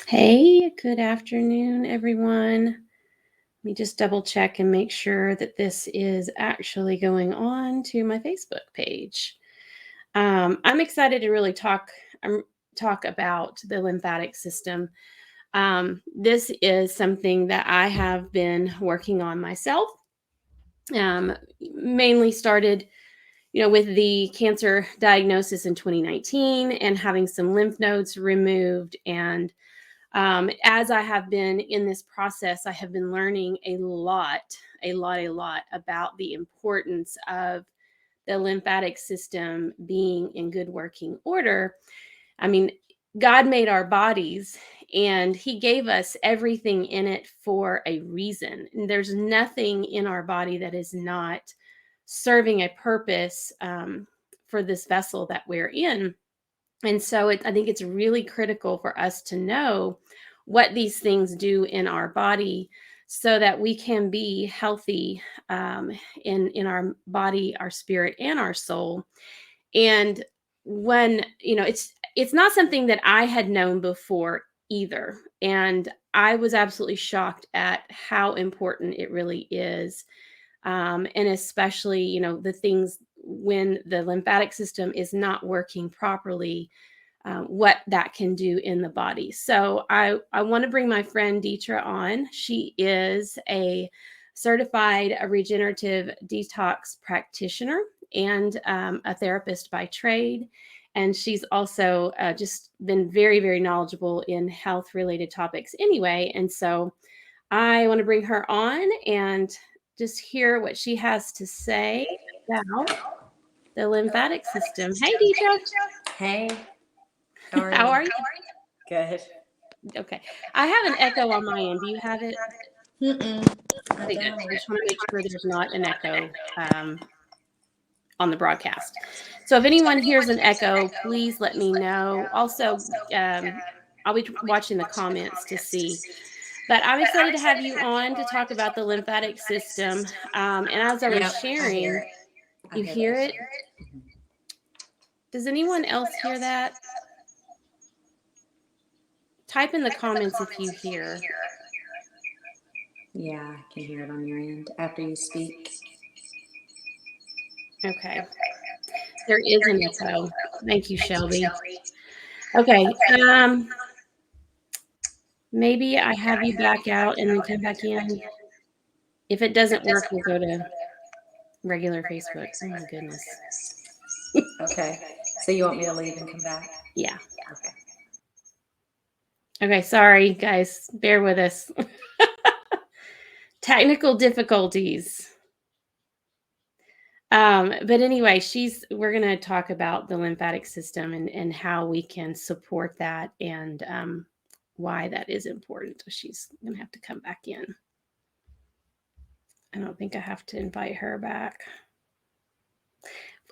Hey, good afternoon, everyone. Let me just double check and make sure that this is actually going on to my Facebook page. I'm excited to really talk about the lymphatic system. This is something that I have been working on myself. Um, Mainly started, with the cancer diagnosis in 2019 and having some lymph nodes removed. And as I have been in this process, I have been learning a lot about the importance of the lymphatic system being in good working order. I mean, God made our bodies and He gave us everything in it for a reason. And there's nothing in our body that is not serving a purpose for this vessel that we're in. And so I think it's really critical for us to know what these things do in our body so that we can be healthy in our body, our spirit, and our soul. And when, it's not something that I had known before either. And I was absolutely shocked at how important it really is, and especially the things when the lymphatic system is not working properly, what that can do in the body. So I want to bring my friend Deetra on. She is a certified regenerative detox practitioner and a therapist by trade. And she's also just been very, very knowledgeable in health related topics anyway. And so I want to bring her on and just hear what she has to say about the lymphatic system. Hey, Deetra. Hey, how are How you? are you? Good. Okay. I have an echo on my end. Do you have it? Mm-mm, I Okay, good. don't. I just want to make sure there's not an echo on the broadcast. So if anyone hears an echo, please let me know. Also, I'll be watching the comments to see. But I'm excited to have you on to talk about the lymphatic system. And as I was Yep, I hear sharing, it. I you hear hear that. it? Does anyone else hear that? Type in the comments if you hear. Yeah, I can hear it on your end after you speak. Okay. There is an echo. Thank you, Shelby. Okay. Maybe I have you back out and then come back in. If it doesn't work, we'll go to regular Facebook. Oh my goodness. Okay. So you want me to leave and come back? Yeah. Okay. Okay. Sorry, guys. Bear with us. Technical difficulties. But anyway, we're going to talk about the lymphatic system and how we can support that and why that is important. She's going to have to come back in. I don't think I have to invite her back.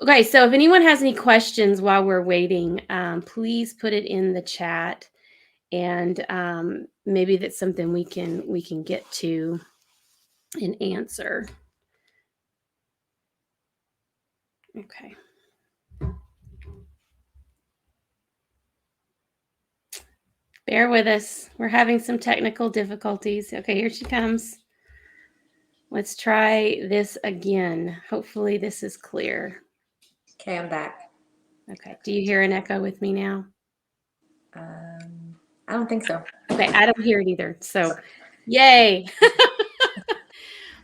Okay, so if anyone has any questions while we're waiting, please put it in the chat, and maybe that's something we can get to and answer. Okay. Bear with us. We're having some technical difficulties. Okay, here she comes. Let's try this again. Hopefully this is clear. Okay, I'm back. Okay. Do you hear an echo with me now? I don't think so. Okay, I don't hear it either. So, yay.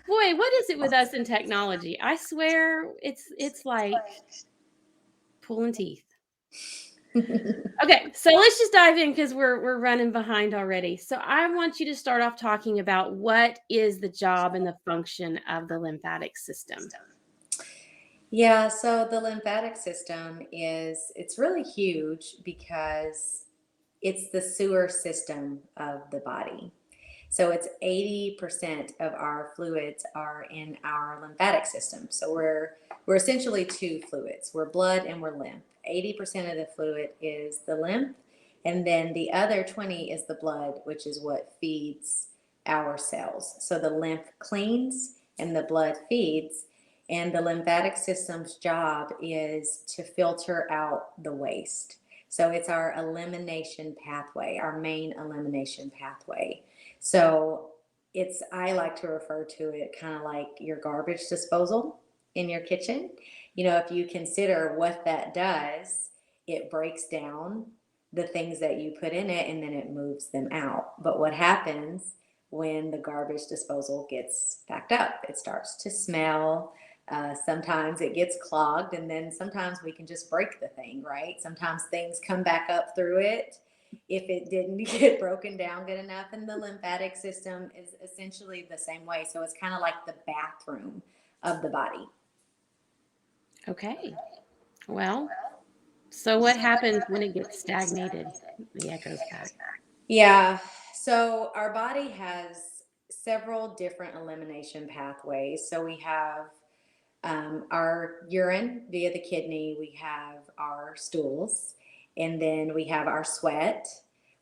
Boy, what is it with us in technology? I swear it's like pulling teeth. Okay, so let's just dive in because we're running behind already. So I want you to start off talking about what is the job and the function of the lymphatic system. Yeah, so the lymphatic system it's really huge because it's the sewer system of the body. So it's 80% of our fluids are in our lymphatic system. So we're essentially two fluids. We're blood and we're lymph. 80% of the fluid is the lymph, and then the other 20 is the blood, which is what feeds our cells. So the lymph cleans and the blood feeds, and the lymphatic system's job is to filter out the waste. So it's our elimination pathway, our main elimination pathway. So I like to refer to it kind of like your garbage disposal in your kitchen. If you consider what that does, it breaks down the things that you put in it and then it moves them out. But what happens when the garbage disposal gets backed up? It starts to smell. Sometimes it gets clogged, and then sometimes we can just break the thing, right? Sometimes things come back up through it if it didn't get broken down good enough. And the lymphatic system is essentially the same way. So it's kind of like the bathroom of the body. Okay. Well, so what happens when it gets stagnated? The echo's back. Yeah. So our body has several different elimination pathways. So we have our urine via the kidney, we have our stools, and then we have our sweat,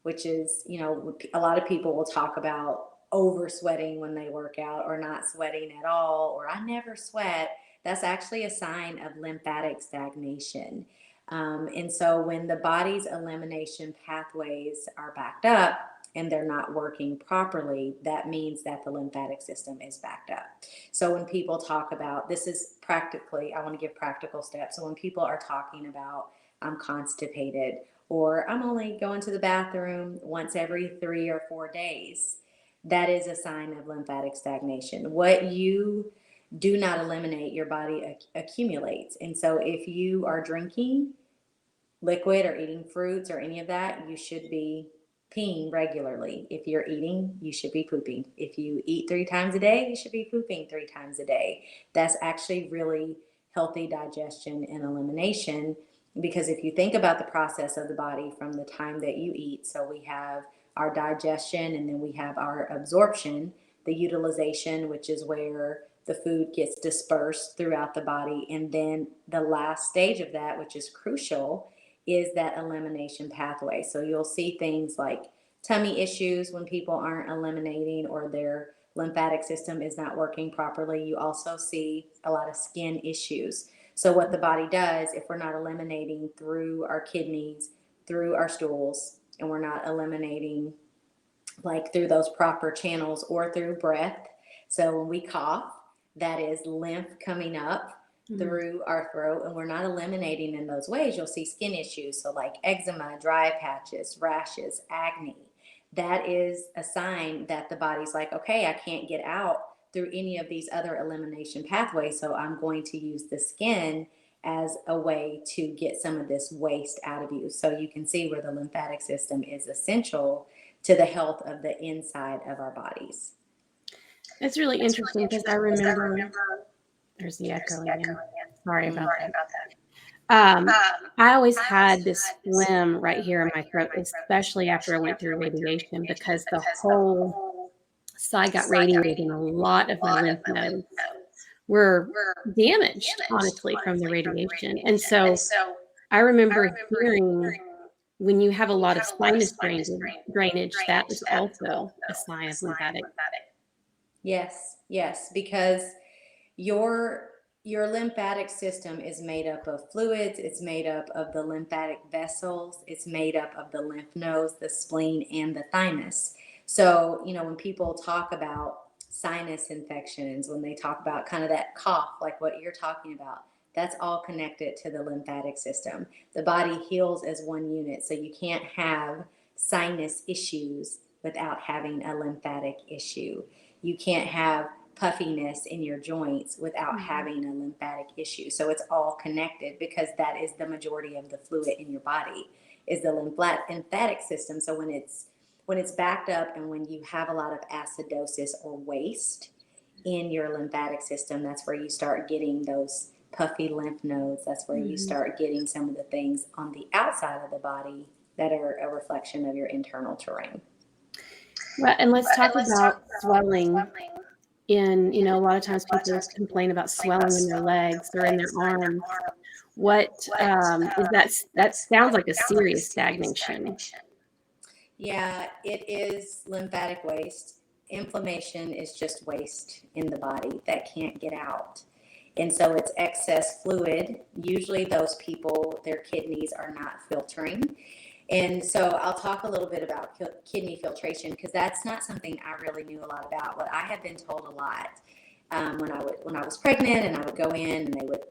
which is, a lot of people will talk about over sweating when they work out or not sweating at all, or I never sweat. That's actually a sign of lymphatic stagnation. And so when the body's elimination pathways are backed up, and they're not working properly, that means that the lymphatic system is backed up. So when people talk about this, is practically, I want to give practical steps. So when people are talking about, I'm constipated, or I'm only going to the bathroom once every 3 or 4 days, that is a sign of lymphatic stagnation. What you do not eliminate, your body accumulates. And so if you are drinking liquid or eating fruits or any of that, you should be peeing regularly. If you're eating, you should be pooping. If you eat 3 times a day, you should be pooping 3 times a day. That's actually really healthy digestion and elimination, because if you think about the process of the body from the time that you eat, so we have our digestion and then we have our absorption, the utilization, which is where the food gets dispersed throughout the body, and then the last stage of that, which is crucial, is that elimination pathway. So you'll see things like tummy issues when people aren't eliminating or their lymphatic system is not working properly. You also see a lot of skin issues. So what the body does, if we're not eliminating through our kidneys, through our stools, and we're not eliminating like through those proper channels or through breath. So when we cough, that is lymph coming up through our throat, and we're not eliminating in those ways, you'll see skin issues. So like eczema, dry patches, rashes, acne. That is a sign that the body's like, okay, I can't get out through any of these other elimination pathways, so I'm going to use the skin as a way to get some of this waste out of you. So you can see where the lymphatic system is essential to the health of the inside of our bodies. It's really interesting because I remember, there's the echo again. Sorry about that. I always had this phlegm right here in my throat, especially after I went through radiation, because the whole side got radiated and a lot of my lymph nodes were damaged, honestly, from the radiation. And so I remember hearing when you have a lot of sinus drainage, that is also a sign of lymphatic. Yes, because your lymphatic system is made up of fluids, it's made up of the lymphatic vessels, it's made up of the lymph nodes, the spleen, and the thymus. So, when people talk about sinus infections, when they talk about kind of that cough, like what you're talking about, that's all connected to the lymphatic system. The body heals as one unit, so you can't have sinus issues without having a lymphatic issue. You can't have puffiness in your joints without having a lymphatic issue. So it's all connected, because that is the majority of the fluid in your body, is the lymphatic system. So when it's backed up and when you have a lot of acidosis or waste in your lymphatic system, that's where you start getting those puffy lymph nodes. That's where you start getting some of the things on the outside of the body that are a reflection of your internal terrain. Well, and let's talk about swelling. In, a lot of times people complain about swelling in their legs or in their arms. What is that? That sounds like a serious stagnation. Yeah, it is lymphatic waste. Inflammation is just waste in the body that can't get out. And so it's excess fluid. Usually those people, their kidneys are not filtering. And so I'll talk a little bit about kidney filtration, because that's not something I really knew a lot about. What I had been told a lot when I was pregnant, and I would go in and they would,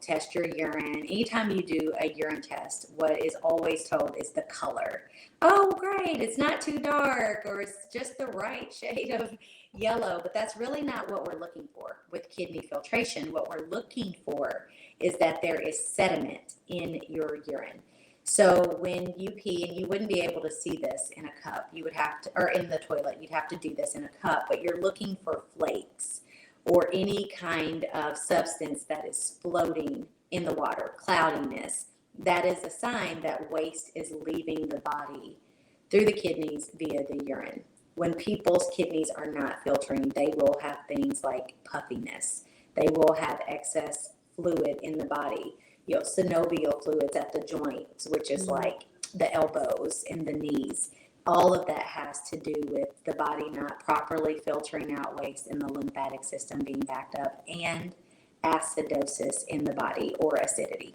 test your urine. Anytime you do a urine test, what is always told is the color. Oh, great, it's not too dark, or it's just the right shade of yellow. But that's really not what we're looking for with kidney filtration. What we're looking for is that there is sediment in your urine. So when you pee, and you wouldn't be able to see this in a cup, you would have to, or in the toilet, you'd have to do this in a cup, but you're looking for flakes or any kind of substance that is floating in the water, cloudiness. That is a sign that waste is leaving the body through the kidneys via the urine. When people's kidneys are not filtering, they will have things like puffiness. They will have excess fluid in the body. Synovial fluids at the joints, which is like the elbows and the knees. All of that has to do with the body not properly filtering out waste and the lymphatic system being backed up, and acidosis in the body, or acidity.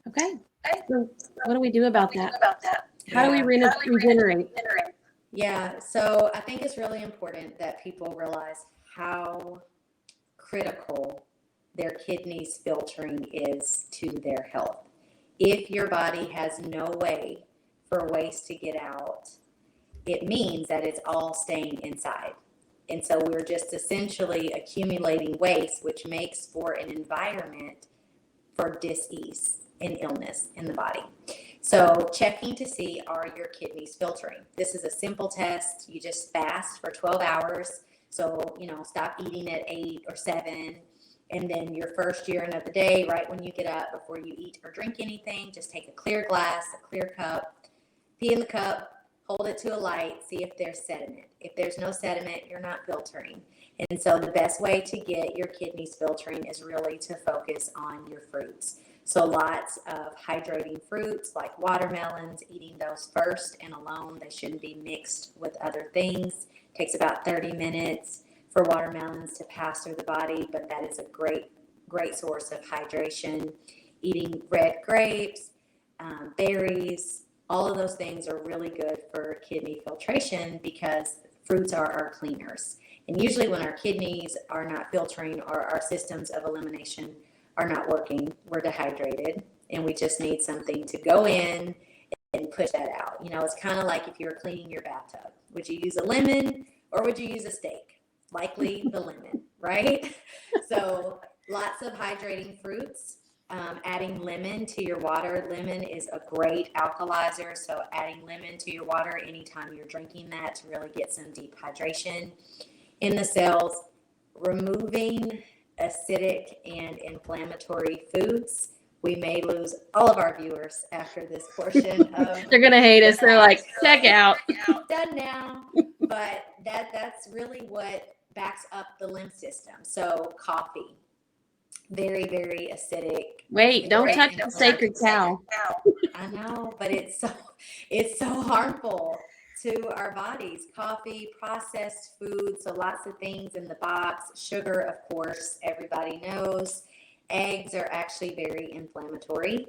Okay. So what do we do about that? How do we regenerate? Yeah, so I think it's really important that people realize how critical their kidneys filtering is to their health. If your body has no way for waste to get out, it means that it's all staying inside. And so we're just essentially accumulating waste, which makes for an environment for dis-ease and illness in the body. So checking to see, are your kidneys filtering? This is a simple test. You just fast for 12 hours. So, stop eating at 8 or 7. And then your first urine of the day, right when you get up, before you eat or drink anything, just take a clear glass, a clear cup, pee in the cup, hold it to a light, see if there's sediment. If there's no sediment, you're not filtering. And so the best way to get your kidneys filtering is really to focus on your fruits. So lots of hydrating fruits like watermelons, eating those first and alone. They shouldn't be mixed with other things. It takes about 30 minutes for watermelons to pass through the body, but that is a great source of hydration. Eating red grapes, berries, all of those things are really good for kidney filtration, because fruits are our cleaners. And usually when our kidneys are not filtering, or our systems of elimination are not working, we're dehydrated, and we just need something to go in and push that out. It's kind of like if you were cleaning your bathtub. Would you use a lemon or would you use a steak? Likely the lemon, right? So lots of hydrating fruits. Adding lemon to your water. Lemon is a great alkalizer, so adding lemon to your water anytime you're drinking that to really get some deep hydration in the cells. Removing acidic and inflammatory foods. We may lose all of our viewers after this portion of They're gonna hate us. They're like, check out. Done now. But that's really what backs up the lymph system. So coffee, very, very acidic. Wait, don't touch the sacred cow. I know, but it's so harmful to our bodies. Coffee, processed foods, so lots of things in the box. Sugar, of course, everybody knows. Eggs are actually very inflammatory.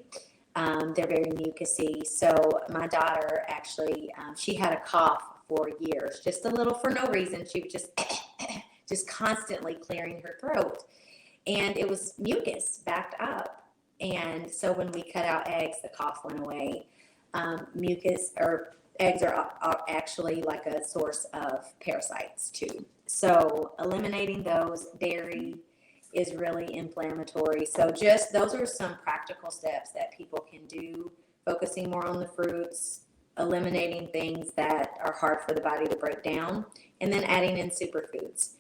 They're very mucousy. So my daughter actually, she had a cough for years, just a little for no reason. She was just constantly clearing her throat. And it was mucus backed up. And so when we cut out eggs, the cough went away. Mucus or eggs are actually like a source of parasites too. So eliminating those. Dairy is really inflammatory. So just those are some practical steps that people can do, focusing more on the fruits, eliminating things that are hard for the body to break down, and then adding in superfoods.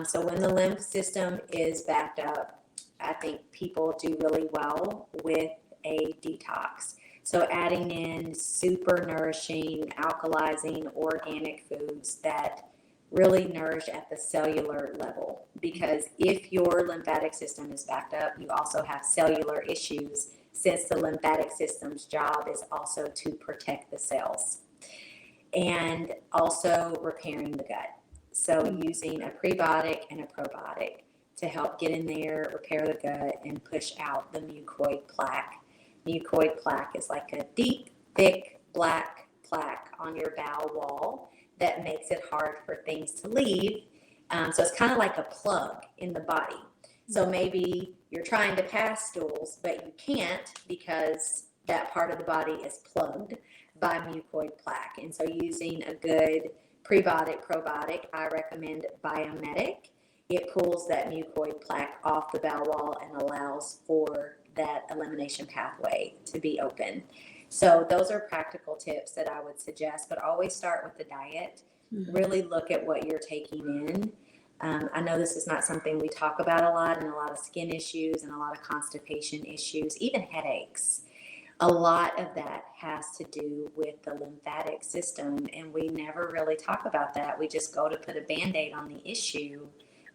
So when the lymph system is backed up, I think people do really well with a detox. So adding in super nourishing, alkalizing, organic foods that really nourish at the cellular level. Because if your lymphatic system is backed up, you also have cellular issues, since the lymphatic system's job is also to protect the cells. And also repairing the gut. So using a prebiotic and a probiotic to help get in there, repair the gut, and push out the mucoid plaque. Mucoid plaque is like a deep, thick, black plaque on your bowel wall that makes it hard for things to leave. So it's kind of like a plug in the body. So maybe you're trying to pass stools, but you can't because that part of the body is plugged by mucoid plaque. And so using a good prebiotic, probiotic, I recommend Biometic. It pulls that mucoid plaque off the bowel wall and allows for that elimination pathway to be open. So those are practical tips that I would suggest, but always start with the diet. Really look at what you're taking in. I know this is not something we talk about a lot, and a lot of skin issues and a lot of constipation issues, even headaches. A lot of that has to do with the lymphatic system, and we never really talk about that. We just go to put a Band-Aid on the issue,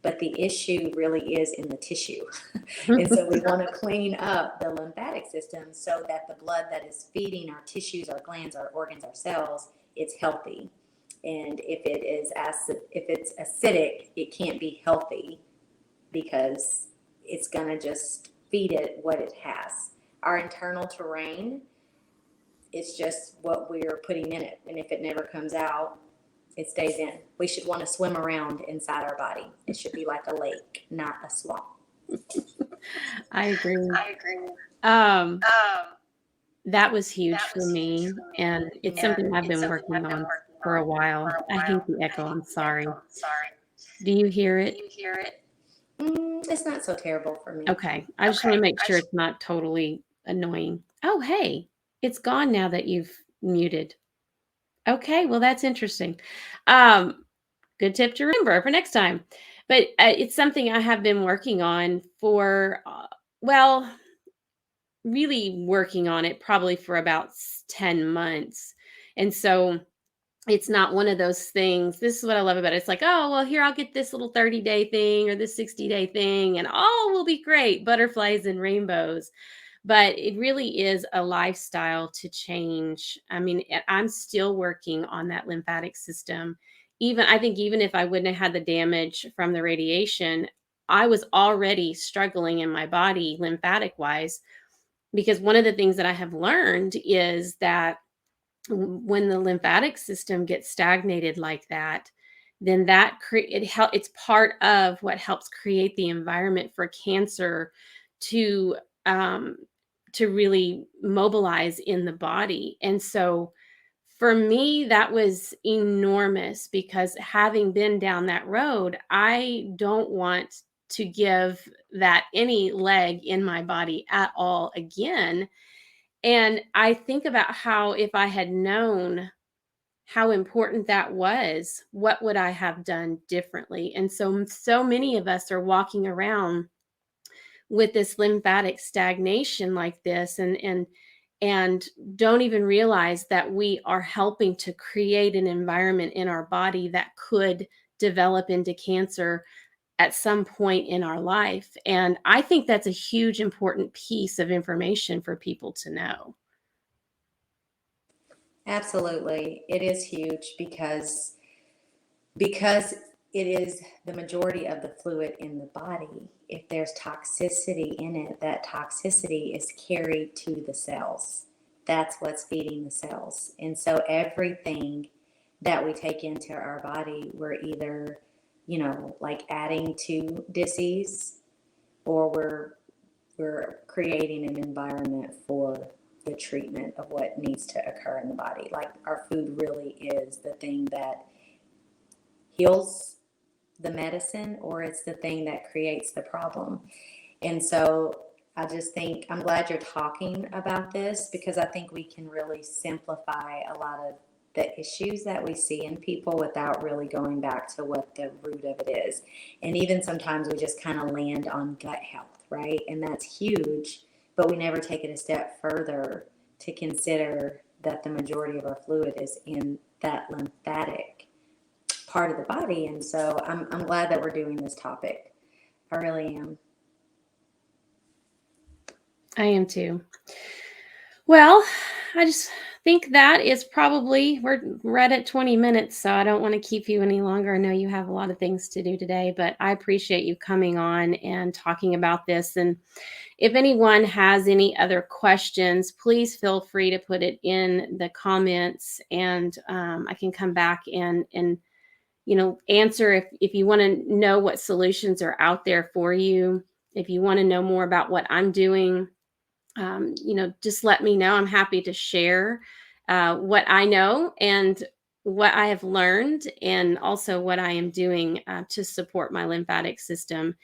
but the issue really is in the tissue. And so we want to clean up the lymphatic system so that the blood that is feeding our tissues, our glands, our organs, our cells, it's healthy. And if it's acidic, it can't be healthy because it's going to just feed it what it has. Our internal terrain is just what we're putting in it. And if it never comes out, it stays in. We should want to swim around inside our body. It should be like a lake, not a swamp. I agree. Um, that was huge for me, and it's something I've been working on for a while. I hate the echo. I'm sorry. Do you hear it? It's not so terrible for me. Okay. I just want to make sure it's not totally annoying. Oh, hey, it's gone now that you've muted. Okay, well, that's interesting. Good tip to remember for next time. But it's something I have been working on for, well, really working on it probably for about 10 months. And so it's not one of those things. This is what I love about it. It's like, oh, well, here, I'll get this little 30-day thing or this 60-day thing, and all will be great, butterflies and rainbows. But it really is a lifestyle to change. I mean, I'm still working on that lymphatic system. I think even if I wouldn't have had the damage from the radiation, I was already struggling in my body lymphatic wise, because one of the things that I have learned is that when the lymphatic system gets stagnated like that, then it's part of what helps create the environment for cancer to um, to really mobilize in the body. And so for me, that was enormous, because having been down that road, I don't want to give that any leg in my body at all again. And I think about how, if I had known how important that was, what would I have done differently? And so many of us are walking around with this lymphatic stagnation like this, and don't even realize that we are helping to create an environment in our body that could develop into cancer at some point in our life. And I think that's a huge, important piece of information for people to know. Absolutely. It is huge because it is the majority of the fluid in the body. If there's toxicity in it, that toxicity is carried to the cells. That's what's feeding the cells. And so everything that we take into our body, we're either, like adding to disease, or we're creating an environment for the treatment of what needs to occur in the body. Like, our food really is the thing that heals the medicine, or it's the thing that creates the problem. And so I just think I'm glad you're talking about this, because I think we can really simplify a lot of the issues that we see in people without really going back to what the root of it is. And even sometimes we just kind of land on gut health, right? And that's huge, but we never take it a step further to consider that the majority of our fluid is in that lymphatic part of the body. And so I'm glad that we're doing this topic. I really am. I am too. Well, I just think that is probably, we're right at 20 minutes, so I don't want to keep you any longer. I know you have a lot of things to do today, but I appreciate you coming on and talking about this. And if anyone has any other questions, please feel free to put it in the comments, and I can come back and answer if you want to know what solutions are out there for you. If you want to know more about what I'm doing, just let me know. I'm happy to share what I know and what I have learned, and also what I am doing to support my lymphatic system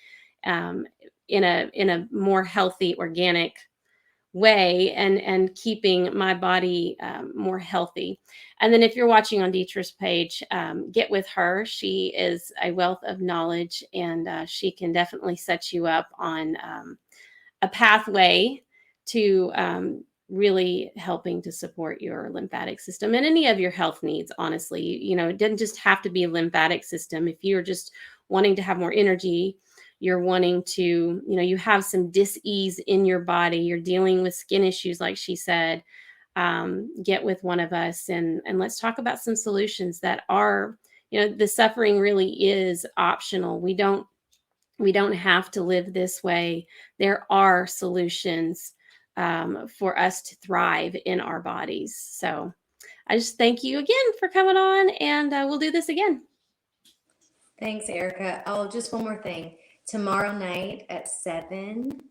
um, in a more healthy, organic way, and keeping my body more healthy. And then if you're watching on Deetra's page, get with her. She is a wealth of knowledge, and she can definitely set you up on a pathway to really helping to support your lymphatic system and any of your health needs. Honestly, it doesn't just have to be a lymphatic system. If you're just wanting to have more energy, you're wanting to, you have some dis-ease in your body, you're dealing with skin issues like she said, get with one of us, and let's talk about some solutions that are, the suffering really is optional. We don't have to live this way. There are solutions for us to thrive in our bodies. So I just thank you again for coming on, and we'll do this again. Thanks, Erica. Oh, just one more thing. Tomorrow night at 7,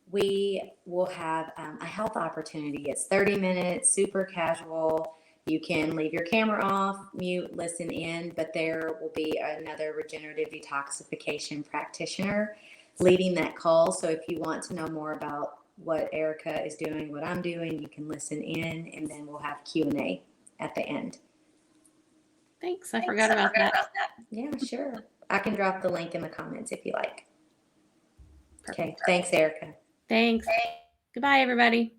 we will have a health opportunity. It's 30 minutes, super casual. You can leave your camera off, mute, listen in, but there will be another regenerative detoxification practitioner leading that call. So if you want to know more about what Erica is doing, what I'm doing, you can listen in, and then we'll have Q&A at the end. Thanks. I forgot about that. Yeah, sure. I can drop the link in the comments if you like. Perfect. Okay. Thanks, Erica. Thanks. Goodbye, everybody.